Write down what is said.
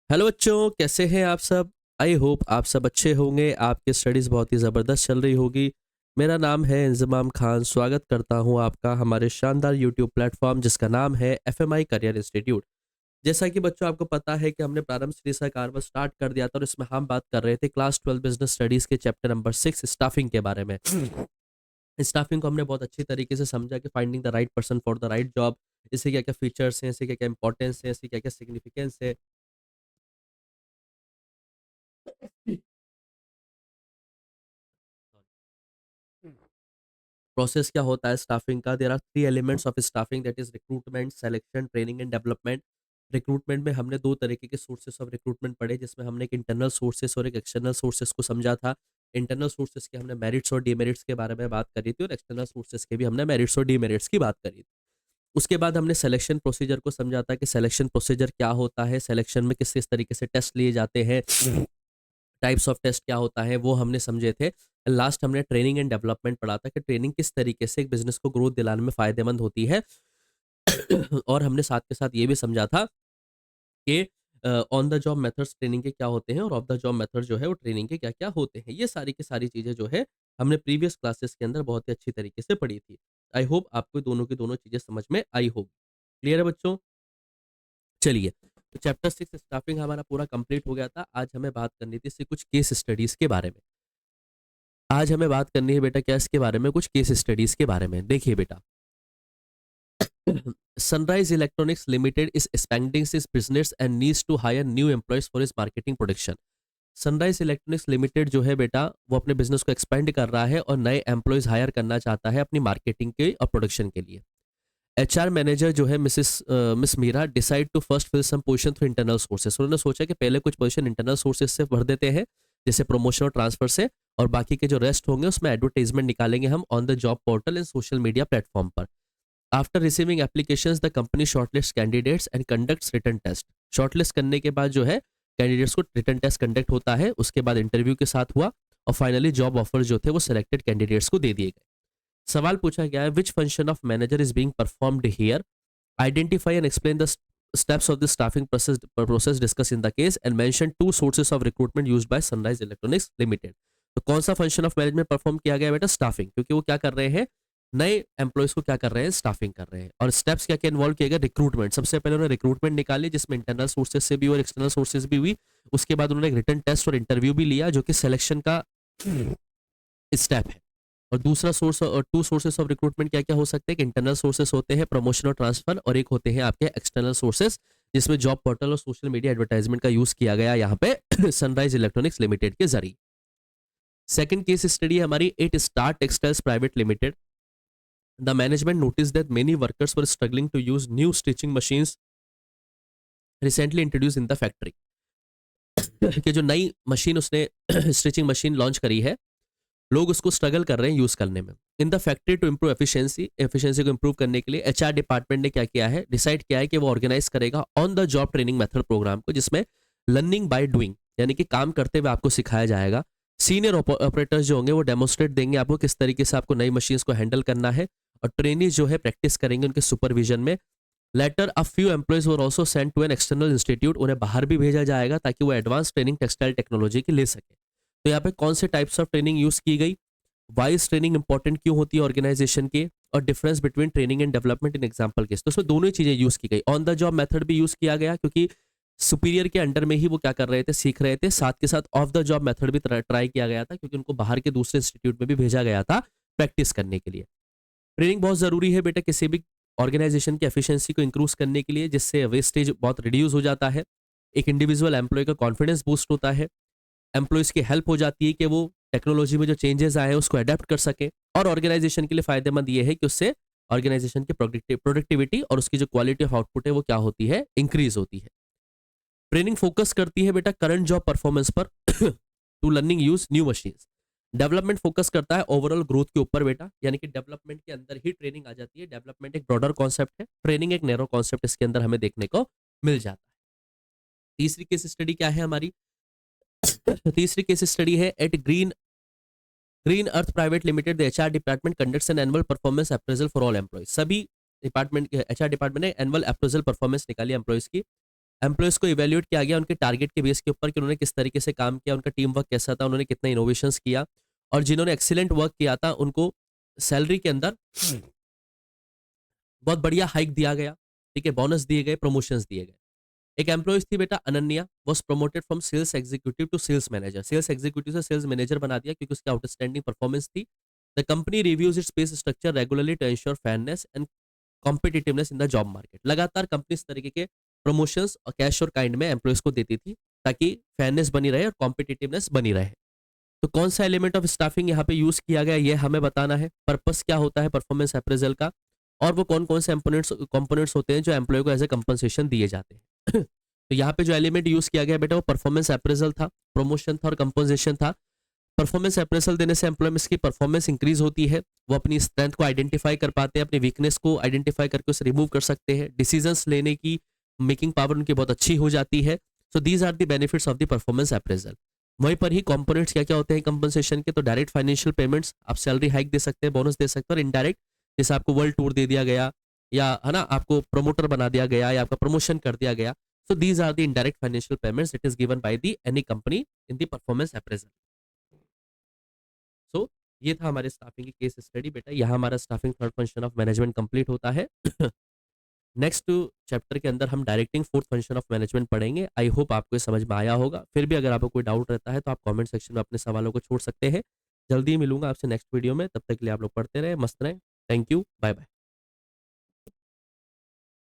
Hello बच्चों, कैसे हैं आप सब। आई होप आप सब अच्छे होंगे। आपकी स्टडीज़ बहुत ही ज़बरदस्त चल रही होगी। मेरा नाम है इंजमाम खान। स्वागत करता हूं आपका हमारे शानदार यूट्यूब प्लेटफॉर्म जिसका नाम है एफएमआई करियर इंस्टीट्यूट। जैसा कि बच्चों आपको पता है कि हमने प्रारंभ सीरीज का कार्य स्टार्ट कर दिया था और इसमें हम बात कर रहे थे क्लास 12 बिजनेस स्टडीज़ के चैप्टर नंबर 6 स्टाफिंग के बारे में। स्टाफिंग को हमने बहुत अच्छी तरीके से समझा कि finding the right person for the right job. इससे क्या क्या फीचर्स हैं, इससे क्या क्या इंपॉर्टेंस है, इससे क्या क्या सिग्निफिकेंस है। प्रोसेस क्या होता है स्टाफिंग का। There are three elements of staffing, that is recruitment, selection, training and development. Recruitment में हमने दो तरीके के सोर्सेस ऑफ रिक्रूटमेंट पढ़े, जिसमें हमने एक इंटरनल सोर्सेस और एक एक्सटर्नल सोर्सेस को समझा था। इंटरनल सोर्सेस के हमने मेरिट्स और डीमेरिट्स के बारे में बात करी थी और एक्सटर्नल सोर्सेस के भी हमने मेरिट्स और डीमेरिट्स की बात करी थी। उसके बाद हमने सिलेक्शन प्रोसीजर को समझा था कि सिलेक्शन प्रोसीजर क्या होता है, सिलेक्शन में किस किस तरीके से टेस्ट लिए जाते हैं, टाइप्स ऑफ टेस्ट क्या होता है वो हमने समझे थे। लास्ट हमने ट्रेनिंग एंड डेवलपमेंट पढ़ा था कि ट्रेनिंग किस तरीके से एक बिजनेस को ग्रोथ दिलाने में फायदेमंद होती है। और हमने साथ के साथ ये भी समझा था कि on the job methods training के क्या होते हैं और ऑफ द जॉब मेथड जो है वो ट्रेनिंग के क्या क्या होते हैं। ये सारी की सारी चीज़ें जो है हमने प्रीवियस क्लासेस के अंदर बहुत ही अच्छी तरीके से पढ़ी थी। आई होप आपको दोनों की दोनों चीज़ें समझ में आई होगी। क्लियर है बच्चों। चलिए, तो चैप्टर 6 स्टाफिंग हमारा पूरा कंप्लीट हो गया था। आज हमें बात करनी थी इससे कुछ केस स्टडीज के बारे में। आज हमें बात करनी है बेटा क्या इसके बारे में, कुछ केस स्टडीज के बारे में। देखिए बेटा, Sunrise Electronics Limited is expanding its business and needs to hire new employees for इस marketing production. Sunrise Electronics Limited जो है बेटा वो अपने बिजनेस को एक्सपेंड कर रहा है और नए एम्प्लॉयज हायर करना चाहता है अपनी मार्केटिंग के और प्रोडक्शन के लिए। एचआर मैनेजर जो है miss Meera decide to first fill some position through internal sources. उन्होंने सोचा कि पहले कुछ पोजीशन इंटरनल सोर्सेस से भर देते हैं, जैसे प्रमोशन और ट्रांसफर से, और बाकी के जो रेस्ट होंगे उसमें एडवर्टाइजमेंट निकालेंगे हम on the job portal and social media platform पर। After receiving applications the company shortlist candidates and conducts written test. Shortlist करने के बाद जो है कैंडिडेट्स को रिटन टेस्ट कंडक्ट होता है, उसके बाद इंटरव्यू के साथ हुआ और फाइनली जॉब ऑफर जो थे वो सिलेक्टेड कैंडिडेट्स को दे दिए गए। सवाल पूछा गया है which function of manager is being performed here. Identify and explain the steps of the staffing process discussed in the case and mention two sources of recruitment used by Sunrise Electronics Limited। तो कौन सा function of management perform किया गया बेटा, staffing, क्योंकि वो क्या कर रहे हैं, नए एम्प्लॉयज को क्या कर रहे हैं, स्टाफिंग कर रहे हैं। और स्टेप्स क्या क्या इन्वॉल्व किए गए, रिक्रूटमेंट, सबसे पहले उन्होंने रिक्रूटमेंट निकाली जिसमें इंटरनल सोर्सेज से भी और एक्सटर्नल सोर्सेज भी हुई। उसके बाद उन्होंने एक रिटन टेस्ट और इंटरव्यू भी लिया जो कि सिलेक्शन का स्टेप है। और दूसरा सोर्स और टू सोर्सेस ऑफ रिक्रूटमेंट क्या क्या हो सकते हैं, इंटरनल सोर्सेस होते हैं प्रमोशन और ट्रांसफर, और एक होते हैं आपके एक्सटर्नल सोर्सेस जिसमें जॉब पोर्टल और सोशल मीडिया एडवर्टाइजमेंट का यूज किया गया यहाँ पे सनराइज इलेक्ट्रॉनिक्स लिमिटेड के जरिए। सेकंड केस स्टडी है हमारी it Star Textiles Private Limited. The management notice that many workers were struggling to use new stitching machines recently introduce in the factory. कि जो नई मशीन उसने स्टिचिंग मशीन लॉन्च करी है, लोग उसको स्ट्रगल कर रहे हैं यूज करने में। In the factory to improve efficiency को इंप्रूव करने के लिए एचआर डिपार्टमेंट ने क्या किया है, डिसाइड किया है कि वो ऑर्गेनाइज करेगा on the job training method programme को, जिसमें लर्निंग बाय डूइंग यानी कि काम करते हुए आपको सिखाया जाएगा। सीनियर ऑपरेटर्स जो होंगे वो डेमोस्ट्रेट देंगे आपको किस तरीके से आपको नई मशीन्स को हैंडल करना है, और ट्रेनिज जो है प्रैक्टिस करेंगे उनके सुपरविजन में। Later a few employees were also sent to an external institute. उन्हें बाहर भी भेजा जाएगा ताकि वो एडवांस ट्रेनिंग टेक्सटाइल टेक्नोलॉजी की ले सके। तो यहाँ पे कौन से टाइप्स ऑफ ट्रेनिंग यूज की गई, वाइज ट्रेनिंग इंपॉर्टेंट क्यों होती है ऑर्गेनाइजेशन के, और difference between training and development in example case. तो उसमें दोनों ही चीजें यूज की गई। ऑन द जॉब मेथड भी यूज किया गया क्योंकि सुपीरियर के अंडर में ही वो क्या कर रहे थे, सीख रहे थे। साथ के साथ ऑफ द जॉब मेथड भी ट्राई किया गया था क्योंकि उनको बाहर के दूसरे इंस्टीट्यूट में भी भेजा गया था प्रैक्टिस करने के लिए। ट्रेनिंग बहुत जरूरी है बेटा किसी भी ऑर्गेनाइजेशन की एफिशिएंसी को इंक्रूज करने के लिए, जिससे वेस्टेज बहुत रिड्यूस हो जाता है। एक इंडिविजुअल एम्प्लॉय का कॉन्फिडेंस बूस्ट होता है, एम्प्लॉयज की हेल्प हो जाती है कि वो टेक्नोलॉजी में जो चेंजेस आए हैं उसको अडेप्ट कर सके, और ऑर्गेनाइजेशन के लिए फायदेमंद ये है कि उससे ऑर्गेनाइजेशन की प्रोडक्टिविटी और उसकी जो क्वालिटी ऑफ आउटपुट है वो क्या होती है, इंक्रीज होती है। ट्रेनिंग फोकस करती है बेटा करंट जॉब परफॉर्मेंस पर to learning use new machines. Development focus करता है ओवरऑल ग्रोथ के ऊपर बेटा, यानी कि डेवलपमेंट के अंदर ही ट्रेनिंग आ जाती है। डेवलपमेंट एक ब्रॉडर कॉन्सेप्ट है, ट्रेनिंग एक नैरो कॉन्सेप्ट इसके अंदर हमें देखने को मिल जाता है। तीसरी केस स्टडी क्या है हमारी, तीसरी केस स्टडी है at Green Earth Private Limited. The HR department conducts an annual performance appraisal for all employees. सभी डिपार्टमेंट एचआर डिपार्टमेंट ने एनुअल अप्रेजल परफॉर्मेंस निकाली एम्प्लॉयज की। एम्प्लॉयज़ को इवैल्यूएट किया गया उनके टारगेट के बेस के ऊपर कि उन्होंने किस तरीके से काम किया, उनका टीम वर्क कैसा था, उन्होंने कितना इनोवेशंस किया, और जिन्होंने एक्सीलेंट वर्क किया था उनको सैलरी के अंदर बहुत बढ़िया हाइक दिया गया, ठीक है, बोनस दिए गए, प्रमोशंस दिए गए। एक एम्प्लॉइज थी बेटा Ananya, was promoted from sales executive to sales manager, sales executive से सेल्स मैनेजर बना दिया क्योंकि उसकी आउटस्टैंडिंग परफॉर्मेंस थी। The company reviews its pay structure regularly to ensure fairness and competitiveness in the job market. लगातार company इस तरीके के प्रमोशंस और कैश और काइंड में एम्प्लॉइज को देती थी ताकि फेयरनेस बनी रहे और कॉम्पिटिटिवनेस बनी रहे। तो कौन सा एलिमेंट ऑफ स्टाफिंग यहाँ पे यूज किया गया ये हमें बताना है, पर्पस क्या होता है परफॉर्मेंस अप्रेजल का, और वो कौन कौन से कंपोनेंट्स होते हैं जो एम्प्लॉय को एज ए कंपनसेशन दिए जाते हैं। तो यहाँ पे जो एलिमेंट यूज किया गया बेटा वो परफॉर्मेंस अप्रेजल था, प्रमोशन था और कंपोजिशन था। परफॉर्मेंस अप्रेजल देने से एम्प्लॉयमेंट की परफॉर्मेंस इंक्रीज होती है, वो अपनी स्ट्रेंथ को आइडेंटिफाई कर पाते हैं, अपनी वीकनेस को आइडेंटिफाई करके उसे रिमूव कर सकते हैं, डिसीजंस लेने की मेकिंग पावर उनकी बहुत अच्छी हो जाती है। So these are the benefits of the performance appraisal. वहीं पर ही कंपोनेंट्स क्या क्या होते हैं कंपनसेशन के, तो डायरेक्ट फाइनेंशियल पेमेंट्स, आप सैलरी हाइक दे सकते हैं, बोनस दे सकते हैं, और इनडायरेक्ट जैसे आपको वर्ल्ड टूर दे दिया गया या है ना आपको प्रमोटर बना दिया गया या आपका प्रमोशन कर दिया गया। So these are the indirect financial payments that is given by the any company in the performance appraisal. So ये था हमारे स्टाफिंग की केस स्टडी बेटा, यहाँ हमारा staffing third function of management complete होता है। नेक्स्ट चैप्टर के अंदर हम directing fourth function of management पढ़ेंगे। आई होप आपको ये समझ में आया होगा। फिर भी अगर आपको कोई डाउट रहता है तो आप कमेंट सेक्शन में अपने सवालों को छोड़ सकते हैं। जल्दी मिलूंगा आपसे नेक्स्ट वीडियो में, तब तक के लिए आप लोग पढ़ते रहे, मस्त रहें। Thank you, bye bye.